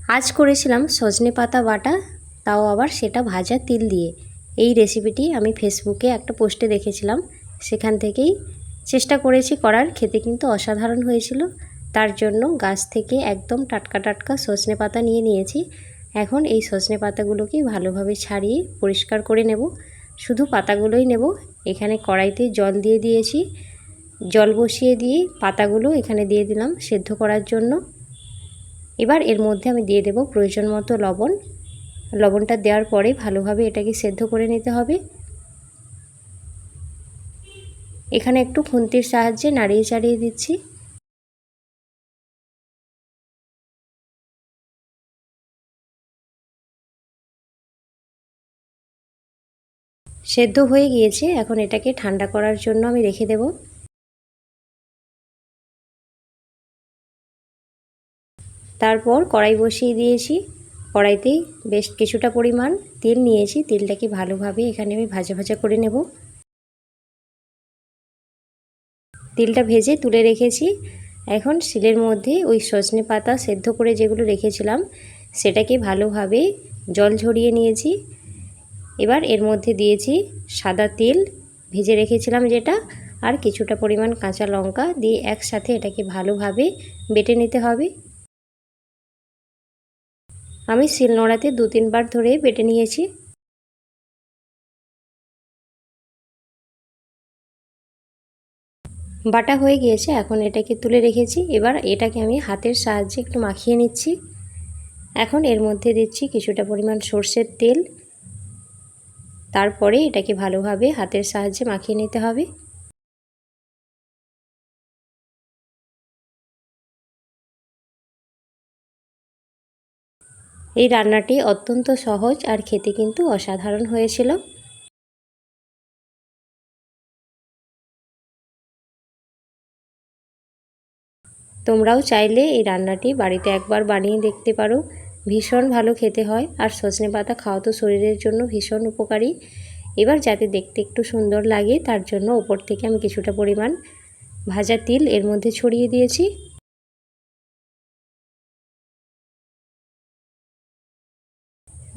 আজ করেছিলাম সজনে পাতা বাটা, তাও আবার সেটা ভাজা তিল দিয়ে। এই রেসিপিটি আমি ফেসবুকে একটা পোস্টে দেখেছিলাম, সেখান থেকেই চেষ্টা করেছি করার। খেতে কিন্তু অসাধারণ হয়েছিল। তার জন্য গাছ থেকে একদম টাটকা টাটকা সজনে পাতা নিয়ে নিয়েছি। এখন এই সজনে পাতাগুলোকে ভালোভাবে ছাড়িয়ে পরিষ্কার করে নেব। শুধু পাতাগুলোই নেব। এখানে কড়াইতে জল দিয়ে দিয়েছি। জল বসিয়ে দিয়ে পাতাগুলো এখানে দিয়ে দিলাম সেদ্ধ করার জন্য। এবার এর মধ্যে আমি দিয়ে দেব প্রয়োজন মতো লবণ। লবণটা দেওয়ার পরে ভালোভাবে এটাকে সেদ্ধ করে নিতে হবে। এখানে একটু খুন্তির সাহায্যে নাড়িয়ে চাড়িয়ে দিচ্ছি। সেদ্ধ হয়ে গিয়েছে। এখন এটাকে ঠান্ডা করার জন্য আমি রেখে দেব। তারপর কড়াই বসিয়ে দিয়েছি। কড়াইতে বেশ কিছুটা পরিমাণ তেল নিয়েছি। তেলটাকে ভালোভাবে এখানে আমি ভাজা ভাজা করে নেব। তেলটা ভেজে তুলে রেখেছি। এখন শিলের মধ্যে ওই সজনে পাতা সেদ্ধ করে যেগুলো রেখেছিলাম সেটাকে ভালোভাবে জল ঝরিয়ে নিয়েছি। এবার এর মধ্যে দিয়েছি সাদা তিল ভেজে রেখেছিলাম যেটা, আর কিছুটা পরিমাণ কাঁচা লঙ্কা দিয়ে একসাথে এটাকে ভালোভাবে বেটে নিতে হবে। আমি শিলনোড়াতে 2-3 বার ধরে বেটে নিয়েছি। বাটা হয়ে গিয়েছে। এখন এটাকে তুলে রেখেছি। এবার এটাকে আমি হাতের সাহায্যে একটু মাখিয়ে নিচ্ছি। এখন এর মধ্যে দিচ্ছি কিছুটা পরিমাণ সরষের তেল। তারপরে এটাকে ভালোভাবে হাতের সাহায্যে মাখিয়ে নিতে হবে। এই রান্নাটি অত্যন্ত সহজ আর খেতে কিন্তু অসাধারণ হয়েছিল। তোমরাও চাইলে এই রান্নাটি বাড়িতে একবার বানিয়ে দেখতে পারো। ভীষণ ভালো খেতে হয়। আর সজনে পাতা খাওয়া তো শরীরের জন্য ভীষণ উপকারী। এবার যাতে দেখতে একটু সুন্দর লাগে তার জন্য উপর থেকে আমি কিছুটা পরিমাণ ভাজা তিল এর মধ্যে ছড়িয়ে দিয়েছি।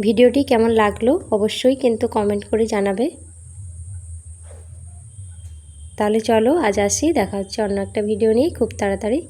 ভিডিওটি কেমন লাগলো অবশ্যই কিন্তু কমেন্ট করে জানাবে। তাহলে চলো আজ আসি, দেখা হচ্ছে অন্য একটা ভিডিও নিয়ে খুব তাড়াতাড়ি।